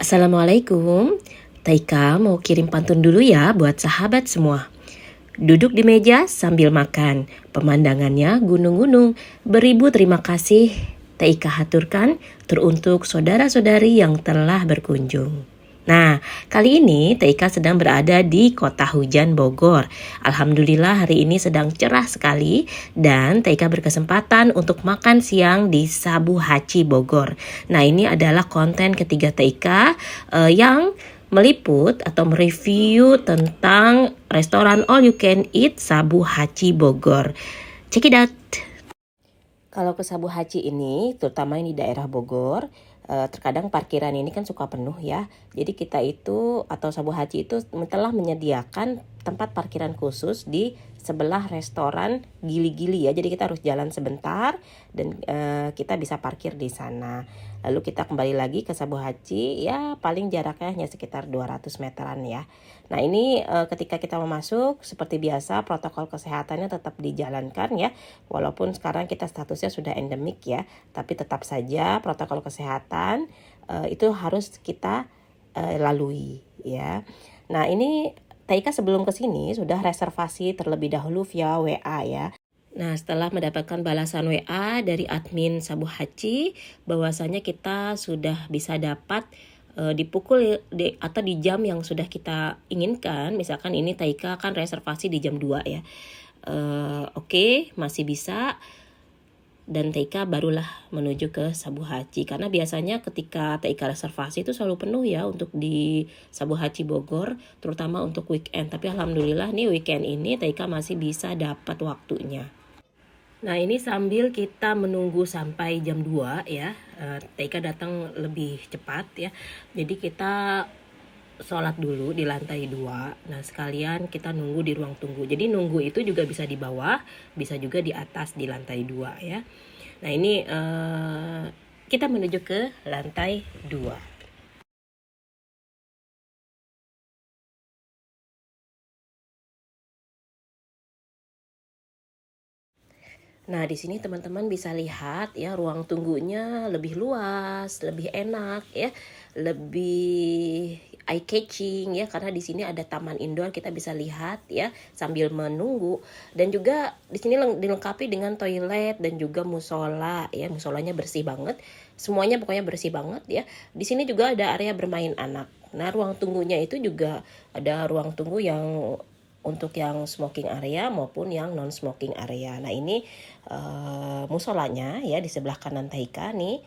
Assalamualaikum, Taika mau kirim pantun dulu ya buat sahabat semua. Duduk di meja sambil makan, pemandangannya gunung-gunung. Beribu terima kasih Taika haturkan teruntuk saudara-saudari yang telah berkunjung. Nah, kali ini Taika sedang berada di kota hujan Bogor. Alhamdulillah hari ini sedang cerah sekali dan Taika berkesempatan untuk makan siang di Sabu Haci Bogor. Nah, ini adalah konten ketiga Taika yang meliput atau mereview tentang restoran all you can eat Sabu Haci Bogor. Check it out. Kalau ke Sabu Haci ini, terutama ini daerah Bogor, terkadang parkiran ini kan suka penuh ya. Jadi kita itu atau Sabu Haci itu telah menyediakan tempat parkiran khusus di sebelah restoran Gili-Gili ya. Jadi kita harus jalan sebentar dan kita bisa parkir di sana. Lalu kita kembali lagi ke Sabu Haci, ya paling jaraknya hanya sekitar 200 meteran ya. Nah ini ketika kita mau masuk, seperti biasa protokol kesehatannya tetap dijalankan ya. Walaupun sekarang kita statusnya sudah endemik ya, tapi tetap saja protokol kesehatan itu harus kita lalui ya. Nah ini Taika sebelum kesini sudah reservasi terlebih dahulu via WA ya. Nah, setelah mendapatkan balasan WA dari admin Sabu Haci, bahwasanya kita sudah bisa dapat atau di jam yang sudah kita inginkan. Misalkan ini Taika kan reservasi di jam 2 ya. Oke, masih bisa. Dan Taika barulah menuju ke Sabu Haci. Karena biasanya ketika Taika reservasi itu selalu penuh ya untuk di Sabu Haci Bogor, terutama untuk weekend. Tapi alhamdulillah nih weekend ini Taika masih bisa dapat waktunya. Nah ini sambil kita menunggu sampai jam 2 ya, Taika datang lebih cepat ya. Jadi kita sholat dulu di lantai 2. Nah sekalian kita nunggu di ruang tunggu. Jadi nunggu itu juga bisa di bawah, bisa juga di atas di lantai 2 ya. Nah ini kita menuju ke lantai 2. Nah, di sini teman-teman bisa lihat ya ruang tunggunya lebih luas, lebih enak ya, lebih eye catching ya karena di sini ada taman indoor kita bisa lihat ya sambil menunggu dan juga di sini dilengkapi dengan toilet dan juga musola ya, musolanya bersih banget. Semuanya pokoknya bersih banget ya. Di sini juga ada area bermain anak. Nah, ruang tunggunya itu juga ada ruang tunggu yang untuk yang smoking area maupun yang non smoking area. Nah ini musolanya ya di sebelah kanan Taika nih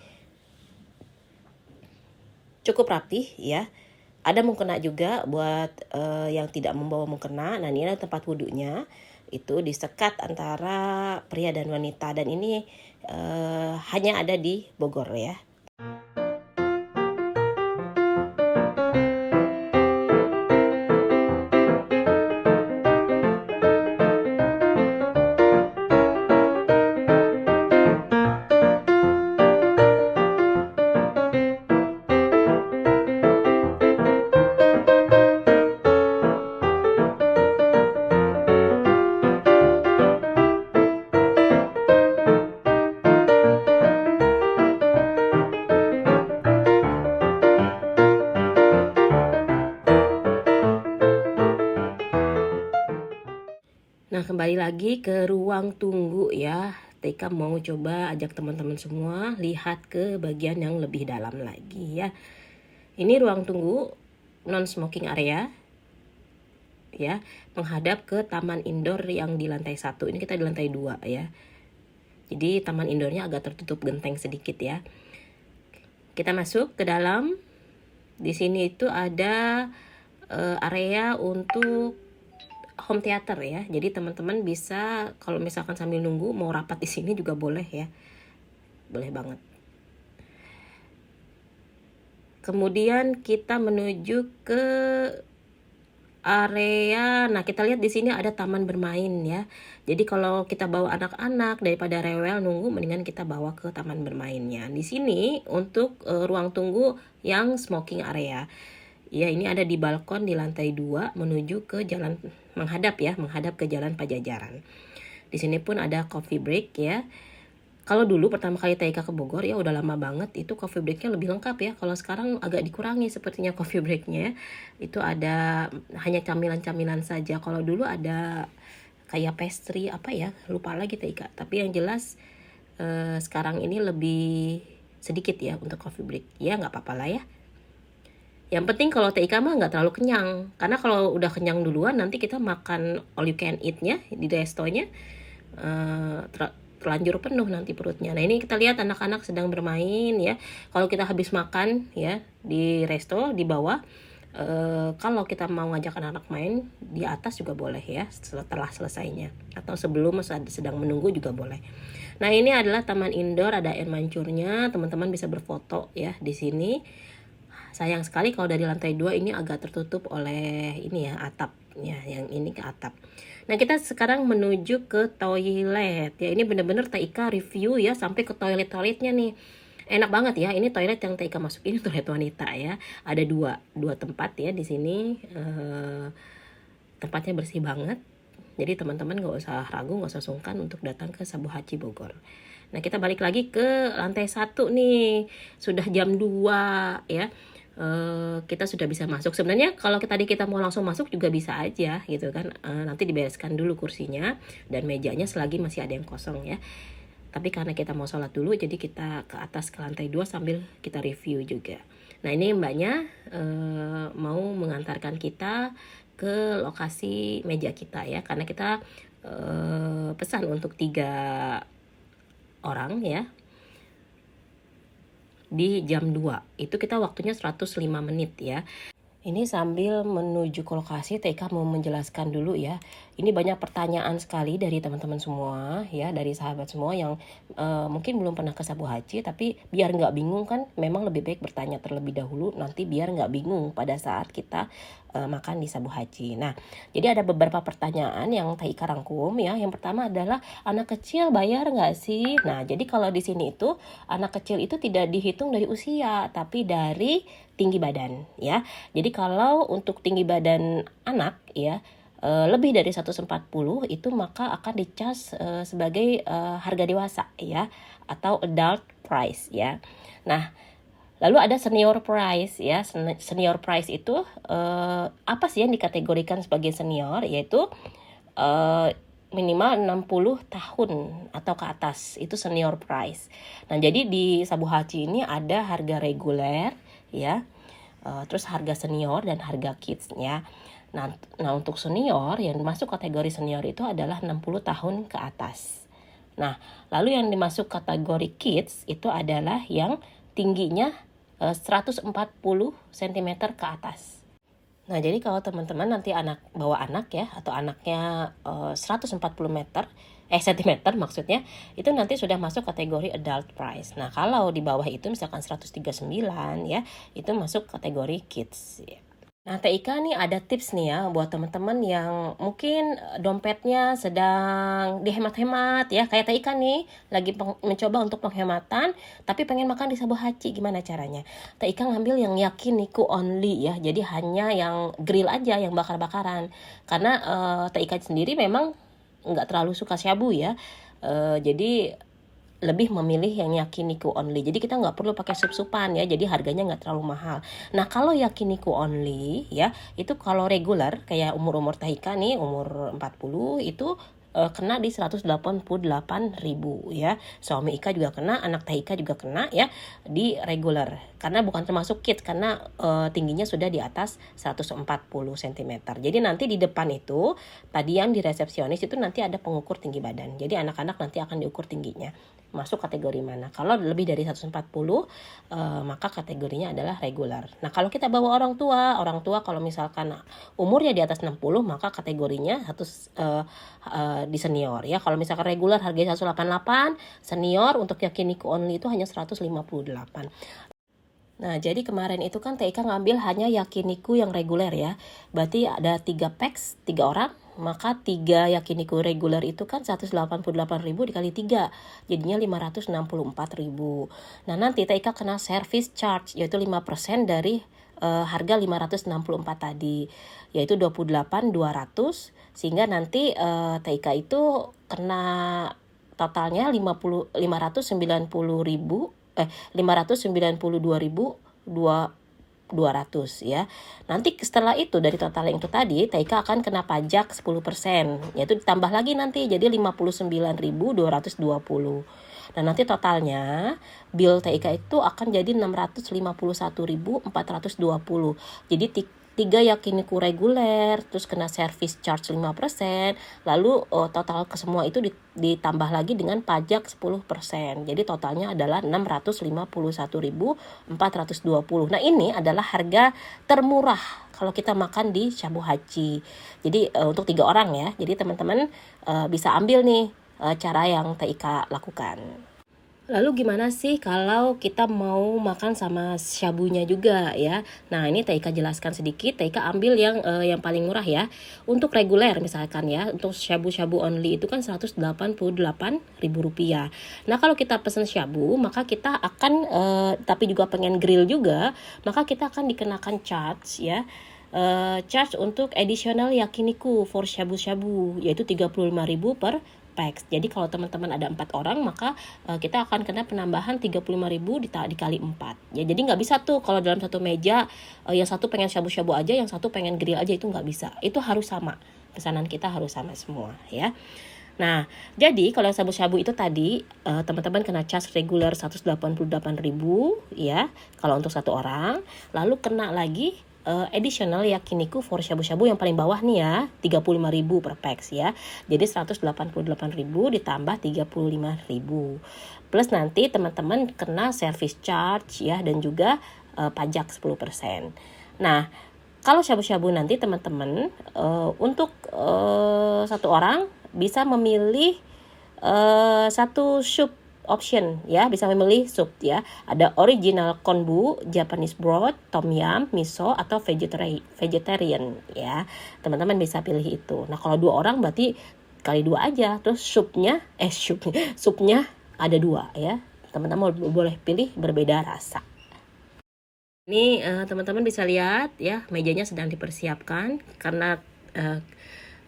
cukup rapih ya. Ada mukena juga buat yang tidak membawa mukena. Nah ini adalah tempat wudhunya, itu disekat antara pria dan wanita dan ini hanya ada di Bogor ya. Nah kembali lagi ke ruang tunggu ya. Taika mau coba ajak teman-teman semua lihat ke bagian yang lebih dalam lagi ya. Ini ruang tunggu non smoking area ya, menghadap ke taman indoor yang di lantai 1. Ini kita di lantai 2 ya. Jadi taman indoornya agak tertutup genteng sedikit ya. Kita masuk ke dalam. Di sini itu ada area untuk home theater ya. Jadi teman-teman bisa kalau misalkan sambil nunggu mau rapat di sini juga boleh ya. Boleh banget. Kemudian kita menuju ke area. Nah, kita lihat di sini ada taman bermain ya. Jadi kalau kita bawa anak-anak daripada rewel nunggu mendingan kita bawa ke taman bermainnya. Di sini untuk ruang tunggu yang smoking area. Ya, ini ada di balkon di lantai 2 menuju ke jalan menghadap ke jalan Pajajaran. Di sini pun ada coffee break ya. Kalau dulu pertama kali TIK ke Bogor ya udah lama banget, itu coffee breaknya lebih lengkap ya. Kalau sekarang agak dikurangi sepertinya coffee breaknya ya. Itu ada hanya camilan-camilan saja. Kalau dulu ada kayak pastry apa ya, lupa lagi TIK. Tapi yang jelas sekarang ini lebih sedikit ya untuk coffee break. Ya nggak apa-apa lah ya. Yang penting kalau TIK mah nggak terlalu kenyang. Karena kalau udah kenyang duluan nanti kita makan all you can eat-nya di restonya terlanjur penuh nanti perutnya. Nah ini kita lihat anak-anak sedang bermain ya. Kalau kita habis makan ya di resto di bawah, kalau kita mau ngajak anak-anak main di atas juga boleh ya setelah selesainya, atau sebelum sedang menunggu juga boleh. Nah ini adalah taman indoor, ada air mancurnya, teman-teman bisa berfoto ya di sini. Sayang sekali kalau dari lantai 2 ini agak tertutup oleh ini ya atap ya, yang ini ke atap. Nah kita sekarang menuju ke toilet ya, ini bener-bener TIK review ya sampai ke toiletnya nih. Enak banget ya, ini toilet yang TIK masuk ini toilet wanita ya. Ada dua tempat ya di sini, tempatnya bersih banget. Jadi teman-teman gak usah ragu, gak usah sungkan untuk datang ke Sabu Hachi Bogor. Nah kita balik lagi ke lantai 1 nih, sudah jam 2 ya. Kita sudah bisa masuk. Sebenarnya kalau tadi kita mau langsung masuk juga bisa aja gitu kan, nanti dibereskan dulu kursinya dan mejanya selagi masih ada yang kosong ya. Tapi karena kita mau sholat dulu, jadi kita ke atas ke lantai 2 sambil kita review juga. Nah ini mbaknya mau mengantarkan kita ke lokasi meja kita ya, karena kita pesan untuk 3 orang ya. Di jam 2 itu kita waktunya 105 menit ya. Ini sambil menuju ke lokasi, TIK mau menjelaskan dulu ya. Ini banyak pertanyaan sekali dari teman-teman semua ya, dari sahabat semua yang mungkin belum pernah ke Sabu Hachi, tapi biar nggak bingung kan, memang lebih baik bertanya terlebih dahulu, nanti biar nggak bingung pada saat kita makan di Sabu Hachi. Nah, jadi ada beberapa pertanyaan yang TIK rangkum ya. Yang pertama adalah anak kecil bayar nggak sih? Nah, jadi kalau di sini itu anak kecil itu tidak dihitung dari usia, tapi dari tinggi badan ya. Jadi kalau untuk tinggi badan anak ya lebih dari 140 itu maka akan dicas sebagai harga dewasa ya, atau adult price ya. Nah, lalu ada senior price ya. Senior price itu apa sih yang dikategorikan sebagai senior, yaitu minimal 60 tahun atau ke atas, itu senior price. Nah, jadi di Sabu Hachi ini ada harga reguler ya, terus harga senior dan harga kids ya. Nah untuk senior, yang masuk kategori senior itu adalah 60 tahun ke atas. Nah lalu yang dimasuk kategori kids itu adalah yang tingginya 140 cm ke atas. Nah jadi kalau teman-teman nanti bawa anak ya, atau anaknya 140 cm maksudnya, itu nanti sudah masuk kategori adult price. Nah kalau di bawah itu misalkan 139 ya, itu masuk kategori kids ya. Nah TIK nih ada tips nih ya buat teman-teman yang mungkin dompetnya sedang dihemat-hemat ya, kayak TIK nih lagi mencoba untuk penghematan tapi pengen makan di Sabu Hachi. Gimana caranya? TIK ngambil yang yakiniku only ya, jadi hanya yang grill aja, yang bakar-bakaran, karena TIK sendiri memang nggak terlalu suka shabu ya, jadi lebih memilih yang yakiniku only. Jadi kita nggak perlu pakai sup-supan ya, jadi harganya nggak terlalu mahal. Nah kalau yakiniku only ya, itu kalau regular kayak umur-umur TIK nih, umur 40 itu kena di 188.000 ya. Suami Ika juga kena, anak TIK juga kena ya di regular, karena bukan termasuk kids, karena tingginya sudah di atas 140 cm. Jadi nanti di depan itu tadi yang di resepsionis itu nanti ada pengukur tinggi badan. Jadi anak-anak nanti akan diukur tingginya masuk kategori mana. Kalau lebih dari 140 maka kategorinya adalah regular. Nah kalau kita bawa orang tua kalau misalkan umurnya di atas 60 maka kategorinya di senior ya. Kalau misalkan regular harganya 188, senior untuk yakiniku only itu hanya 158. Nah jadi kemarin itu kan TIK ngambil hanya yakiniku yang reguler ya, berarti ada 3 packs 3 orang, maka 3 yakiniku reguler itu kan 188.000 dikali 3 jadinya 564.000. Nah nanti TIK kena service charge, yaitu 5% dari harga 564 tadi, yaitu 28.200, sehingga nanti TIK itu kena totalnya 592.200 ya. Nanti setelah itu dari total yang itu tadi, TIK akan kena pajak 10%, yaitu ditambah lagi nanti jadi 59.220. Nah, nanti totalnya bill TIK itu akan jadi 651.420. Jadi 3 yakiniku reguler, terus kena service charge 5%, lalu total ke semua itu ditambah lagi dengan pajak 10%. Jadi totalnya adalah 651.420. Nah, ini adalah harga termurah kalau kita makan di Shabu Hachi. Jadi untuk 3 orang ya. Jadi teman-teman bisa ambil nih cara yang TIK lakukan. Lalu gimana sih kalau kita mau makan sama shabunya juga ya? Nah, ini TIK jelaskan sedikit. TIK ambil yang paling murah ya. Untuk reguler misalkan ya, untuk shabu-shabu only itu kan Rp188.000. Nah, kalau kita pesan shabu, maka kita akan tapi juga pengen grill juga, maka kita akan dikenakan charge ya. Charge untuk additional yakiniku for shabu-shabu yaitu 35.000 per pax. Jadi kalau teman-teman ada 4 orang maka kita akan kena penambahan 35.000 dikali 4. Ya, jadi nggak bisa tuh kalau dalam satu meja yang satu pengen shabu-shabu aja, yang satu pengen grill aja, itu nggak bisa. Itu harus sama. Pesanan kita harus sama semua ya. Nah, jadi kalau yang shabu-shabu itu tadi teman-teman kena charge reguler 188.000 ya kalau untuk satu orang, lalu kena lagi additional yakiniku for shabu-shabu yang paling bawah nih ya 35.000 per pax ya. Jadi 188.000 ditambah 35.000. Plus nanti teman-teman kena service charge ya dan juga pajak 10%. Nah, kalau shabu-shabu nanti teman-teman untuk satu orang bisa memilih satu soup option ya, bisa memilih sup ya. Ada original konbu, Japanese broth, tom yum, miso atau vegetarian ya. Teman-teman bisa pilih itu. Nah, kalau 2 orang berarti kali 2 aja. Terus supnya ada 2 ya. Teman-teman boleh pilih berbeda rasa. Ini teman-teman bisa lihat ya, mejanya sedang dipersiapkan karena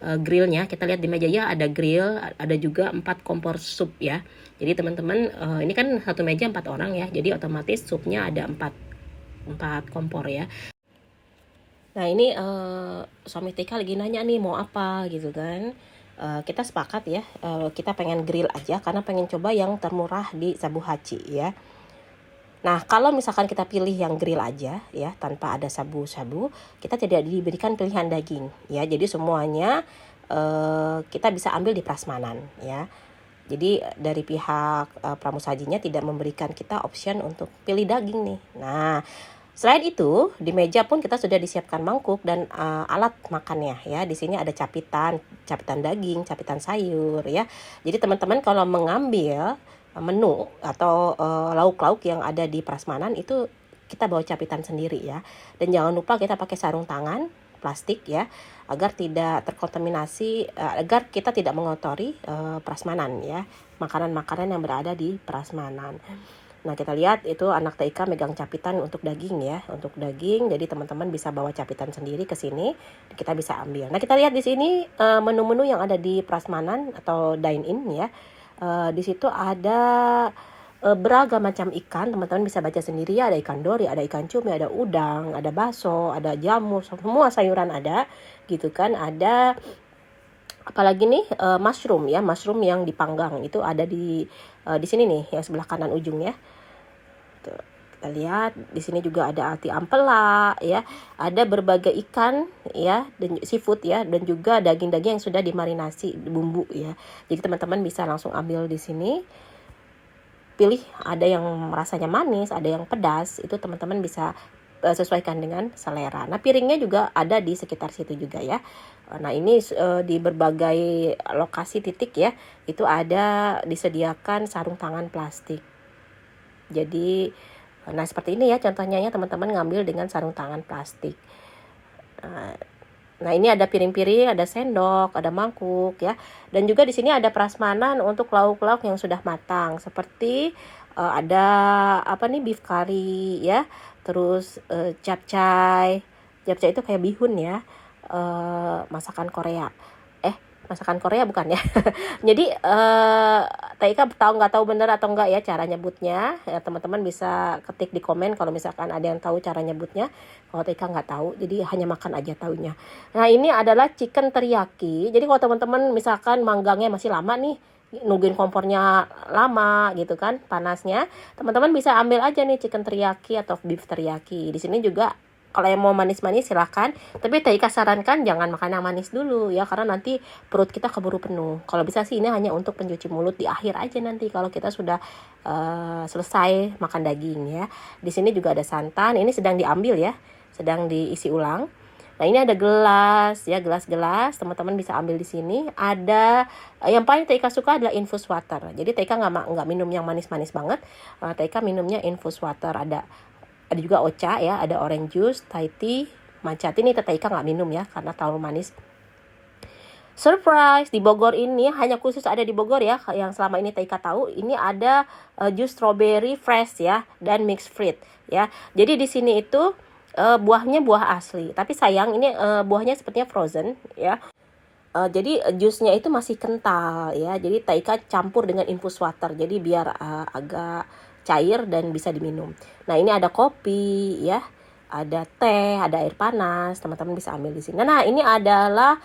grillnya. Kita lihat di meja ya, ada grill, ada juga 4 kompor sup ya. Jadi teman-teman ini kan satu meja 4 orang ya, jadi otomatis supnya ada 4 kompor ya. Nah, ini suami TIK lagi nanya nih mau apa gitu kan. Kita sepakat ya, kita pengen grill aja karena pengen coba yang termurah di Shabu Hachi ya. Nah, kalau misalkan kita pilih yang grill aja ya, tanpa ada shabu-shabu, kita tidak diberikan pilihan daging ya. Jadi semuanya kita bisa ambil di prasmanan ya. Jadi dari pihak pramusajinya tidak memberikan kita option untuk pilih daging nih. Nah, selain itu di meja pun kita sudah disiapkan mangkuk dan alat makannya ya. Di sini ada capitan daging, capitan sayur ya. Jadi teman-teman kalau mengambil menu atau lauk-lauk yang ada di prasmanan itu kita bawa capitan sendiri ya. Dan jangan lupa kita pakai sarung tangan plastik ya, agar tidak terkontaminasi, agar kita tidak mengotori prasmanan ya, makanan-makanan yang berada di prasmanan. Nah, kita lihat itu anak TIK megang capitan untuk daging ya, untuk daging. Jadi teman-teman bisa bawa capitan sendiri ke sini, kita bisa ambil. Nah, kita lihat di sini menu-menu yang ada di prasmanan atau dine in ya. Di situ ada beragam macam ikan, teman-teman bisa baca sendiri ya, ada ikan dori, ada ikan cumi, ada udang, ada bakso, ada jamu, semua sayuran ada gitu kan. Ada apalagi nih mushroom ya, mushroom yang dipanggang itu ada di sini nih yang sebelah kanan ujung ya. Tuh, kita lihat di sini juga ada ati ampela ya, ada berbagai ikan ya dan seafood ya, dan juga daging-daging yang sudah dimarinasi bumbu ya. Jadi teman-teman bisa langsung ambil di sini. Pilih, ada yang rasanya manis, ada yang pedas, itu teman-teman bisa sesuaikan dengan selera. Nah, piringnya juga ada di sekitar situ juga ya. Nah, ini di berbagai lokasi titik ya, itu ada disediakan sarung tangan plastik. Jadi, nah seperti ini ya contohnya ya, teman-teman ngambil dengan sarung tangan plastik. Nah, ini ada piring-piring, ada sendok, ada mangkuk ya. Dan juga di sini ada prasmanan untuk lauk-lauk yang sudah matang. Seperti ada beef curry ya. Terus japchae. Japchae itu kayak bihun ya. Masakan Korea. masakan Korea bukan ya. Jadi Taika nggak tahu bener atau enggak ya cara nyebutnya. Ya, teman-teman bisa ketik di komen kalau misalkan ada yang tahu cara nyebutnya. Kalau Taika nggak tahu, jadi hanya makan aja taunya. Nah ini adalah chicken teriyaki. Jadi kalau teman-teman misalkan manggangnya masih lama nih, nungguin kompornya lama gitu kan panasnya, teman-teman bisa ambil aja nih chicken teriyaki atau beef teriyaki. Di sini juga kalau yang mau manis-manis silahkan, tapi Taika sarankan jangan makan yang manis dulu ya, karena nanti perut kita keburu penuh. Kalau bisa sih ini hanya untuk pencuci mulut di akhir aja nanti kalau kita sudah selesai makan daging ya. Di sini juga ada santan, ini sedang diambil ya, sedang diisi ulang. Nah ini ada gelas ya, gelas-gelas teman-teman bisa ambil di sini. Ada yang paling Taika suka adalah infus water. Jadi Taika nggak minum yang manis-manis banget. Taika minumnya infus water. Ada juga ocha ya, ada orange juice, Thai tea, matcha tea. Ini Taika nggak minum ya karena terlalu manis. Surprise, di Bogor ini hanya khusus ada di Bogor ya, yang selama ini Taika tahu. Ini ada jus strawberry fresh ya dan mixed fruit ya. Jadi di sini itu buahnya buah asli, tapi sayang ini buahnya sepertinya frozen ya. Jadi jusnya itu masih kental ya. Jadi Taika campur dengan infus water, jadi biar agak cair dan bisa diminum. Nah ini ada kopi ya, ada teh, ada air panas, teman-teman bisa ambil di sini. Nah ini adalah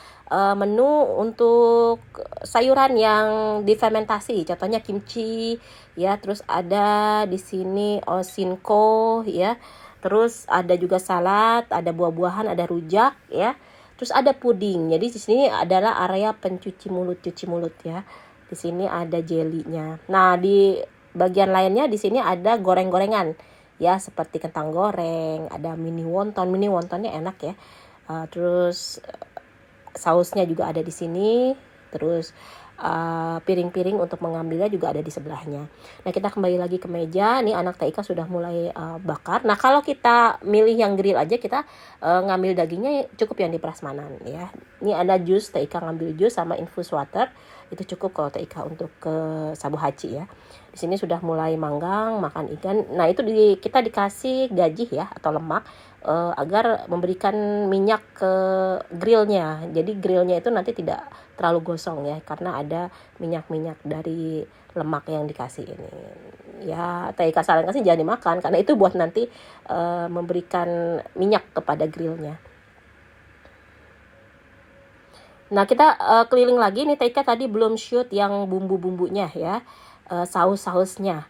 menu untuk sayuran yang difermentasi, contohnya kimchi ya. Terus ada di sini osinko ya. Terus ada juga salad, ada buah-buahan, ada rujak ya. Terus ada puding. Jadi di sini adalah area pencuci mulut, cuci mulut ya. Di sini ada jelinya. Nah di bagian lainnya di sini ada goreng-gorengan ya, seperti kentang goreng, ada mini wonton. Mini wontonnya enak ya. Terus sausnya juga ada di sini. Terus piring-piring untuk mengambilnya juga ada di sebelahnya. Nah kita kembali lagi ke meja. Nih anak Taika sudah mulai bakar. Nah kalau kita milih yang grill aja, kita ngambil dagingnya cukup yang di prasmanan ya. Ini ada jus, Taika ngambil jus sama infus water. Itu cukup kalau Taika untuk ke Sabu Hachi ya. Di sini sudah mulai manggang, makan ikan. Nah itu kita dikasih gaji ya atau lemak agar memberikan minyak ke grillnya. Jadi grillnya itu nanti tidak terlalu gosong ya, karena ada minyak-minyak dari lemak yang dikasih ini. Ya Taika sarankan sih jangan dimakan, karena itu buat nanti memberikan minyak kepada grillnya. Nah kita keliling lagi nih. Taika tadi belum shoot yang bumbu-bumbunya ya, saus-sausnya.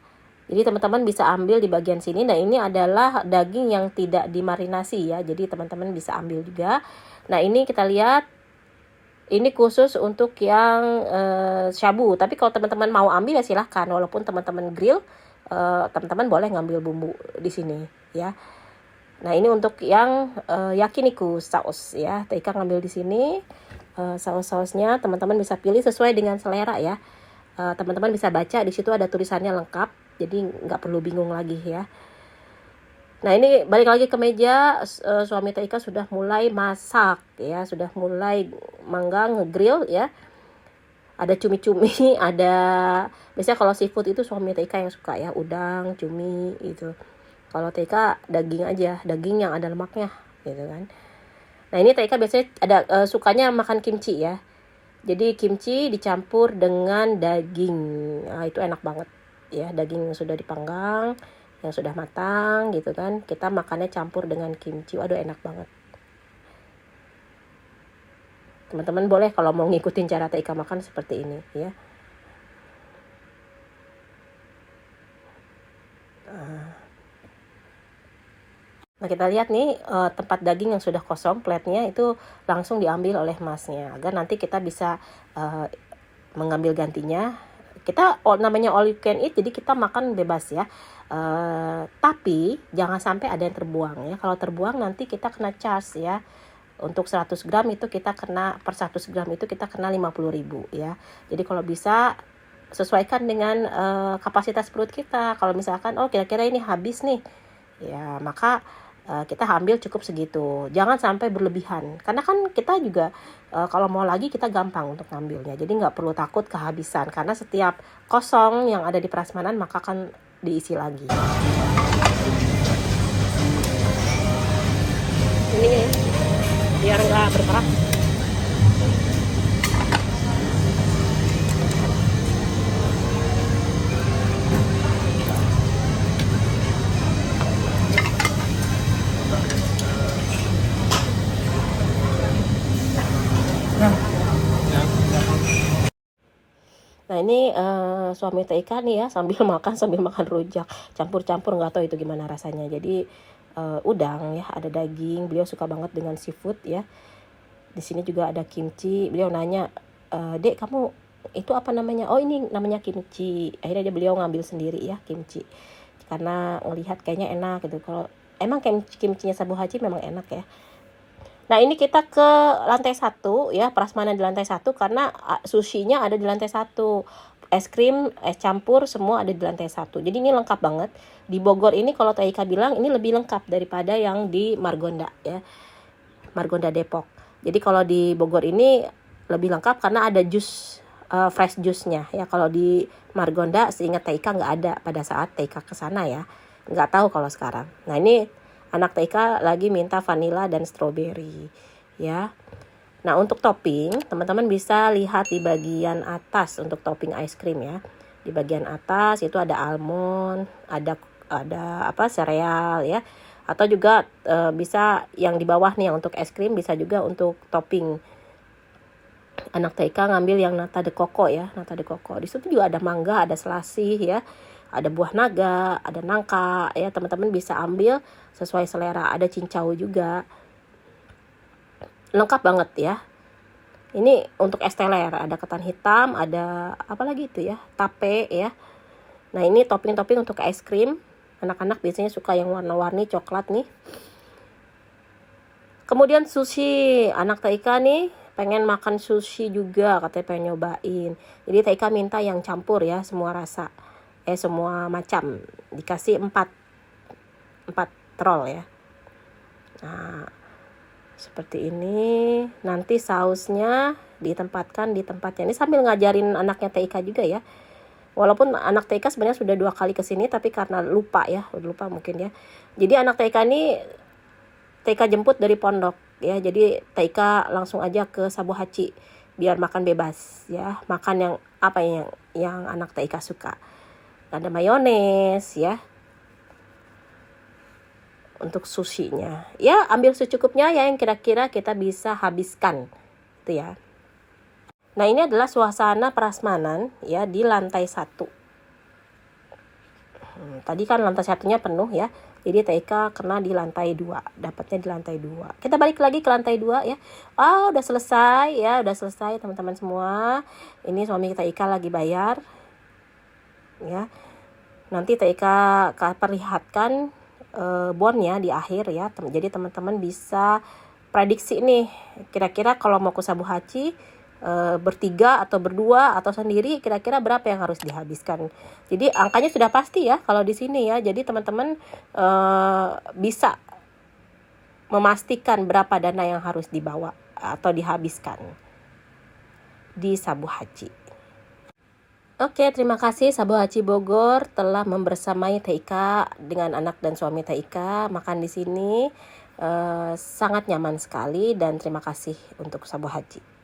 Jadi teman-teman bisa ambil di bagian sini. Nah ini adalah daging yang tidak dimarinasi ya, jadi teman-teman bisa ambil juga. Nah ini kita lihat, ini khusus untuk yang shabu. Tapi kalau teman-teman mau ambil ya silahkan. Walaupun teman-teman grill, teman-teman boleh ngambil bumbu di sini ya. Nah ini untuk yang yakiniku saus ya. Taika ngambil di sini saus-sausnya. Teman-teman bisa pilih sesuai dengan selera ya. Teman-teman bisa baca di situ ada tulisannya lengkap. Jadi nggak perlu bingung lagi ya. Nah ini balik lagi ke meja, suami Taika sudah mulai masak ya, sudah mulai manggang, ngegrill ya. Ada cumi-cumi, ada biasanya kalau seafood itu suami Taika yang suka ya, udang, cumi itu. Kalau Taika daging aja, daging yang ada lemaknya gitu kan. Nah ini Taika biasanya ada sukanya makan kimchi ya. Jadi kimchi dicampur dengan daging, nah, itu enak banget ya, daging yang sudah dipanggang, yang sudah matang gitu kan, kita makannya campur dengan kimchi. Waduh enak banget. Teman-teman boleh kalau mau ngikutin cara Taika makan seperti ini ya. Nah kita lihat nih tempat daging yang sudah kosong, plate-nya itu langsung diambil oleh masnya, agar nanti kita bisa mengambil gantinya. Kita namanya all you can eat, jadi kita makan bebas ya. Tapi jangan sampai ada yang terbuang ya. Kalau terbuang nanti kita kena charge ya. Untuk 100 gram itu kita kena, per 100 gram itu kita kena 50.000 ya. Jadi kalau bisa sesuaikan dengan kapasitas perut kita. Kalau misalkan kira-kira ini habis nih ya, maka kita ambil cukup segitu. Jangan sampai berlebihan, karena kan kita juga kalau mau lagi kita gampang untuk ngambilnya. Jadi nggak perlu takut kehabisan, karena setiap kosong yang ada di prasmanan maka akan diisi lagi. Ini ya, biar nggak berkerak. ini suami Teika nih ya sambil makan rujak, campur-campur, nggak tahu itu gimana rasanya. Jadi udang ya, ada daging, beliau suka banget dengan seafood ya. Di sini juga ada kimchi. Beliau nanya, "Dek, kamu itu apa namanya?" "Oh, ini namanya kimchi." Akhirnya beliau ngambil sendiri ya kimchi. Karena ngelihat kayaknya enak gitu. Kalau emang kimchinya Sabu Haji memang enak ya. Nah, ini kita ke lantai 1 ya, prasmanan di lantai 1 karena sushinya ada di lantai 1. Es krim, es campur semua ada di lantai 1. Jadi ini lengkap banget. Di Bogor ini kalau Taika bilang ini lebih lengkap daripada yang di Margonda ya. Margonda Depok. Jadi kalau di Bogor ini lebih lengkap karena ada jus fresh juice-nya ya. Kalau di Margonda seingat Taika nggak ada pada saat Taika ke sana ya. Nggak tahu kalau sekarang. Nah, ini anak Taika lagi minta vanilla dan strawberry ya. Nah, untuk topping teman-teman bisa lihat di bagian atas untuk topping ice cream ya. Di bagian atas itu ada almond, ada sereal ya. Atau juga bisa yang di bawah nih yang untuk es krim, bisa juga untuk topping. Anak Taika ngambil yang nata de coco ya, nata de coco. Di situ juga ada mangga, ada selasih ya. Ada buah naga, ada nangka ya, teman-teman bisa ambil sesuai selera. Ada cincau juga. Lengkap banget ya. Ini untuk es teler, ada ketan hitam, ada apa lagi itu ya, tape ya. Nah, ini topping-topping untuk es krim. Anak-anak biasanya suka yang warna-warni coklat nih. Kemudian sushi, anak Taika nih pengen makan sushi juga, katanya pengen nyobain. Jadi Taika minta yang campur ya, semua rasa. Semua macam. Dikasih 4 roll ya. Nah, seperti ini. Nanti sausnya ditempatkan di tempatnya. Ini sambil ngajarin anaknya Taika juga ya. Walaupun anak Taika sebenarnya sudah 2 kali kesini, tapi karena lupa ya, udah lupa mungkin ya. Jadi anak Taika ini Taika jemput dari pondok ya. Jadi Taika langsung aja ke Sabu Haji biar makan bebas ya. Makan yang apa yang anak Taika suka. Ada mayones ya. Untuk sushinya ya, ambil secukupnya ya, yang kira-kira kita bisa habiskan itu ya. Nah, ini adalah suasana prasmanan ya di lantai 1. Tadi kan lantai 1-nya penuh ya. Jadi Taika kena di lantai 2, dapatnya di lantai 2. Kita balik lagi ke lantai 2 ya. Udah selesai ya, udah selesai teman-teman semua. Ini suami Taika lagi bayar ya. Nanti Taika perlihatkan bonnya di akhir ya. Jadi teman-teman bisa prediksi nih, kira-kira kalau mau ke Sabu Haji bertiga atau berdua atau sendiri, kira-kira berapa yang harus dihabiskan. Jadi angkanya sudah pasti ya kalau di sini ya. Jadi teman-teman bisa memastikan berapa dana yang harus dibawa atau dihabiskan di Sabu Haji. Oke, terima kasih Sabu Haji Bogor telah membersamai Taika dengan anak dan suami Taika makan di sini. Sangat nyaman sekali dan terima kasih untuk Sabu Haji.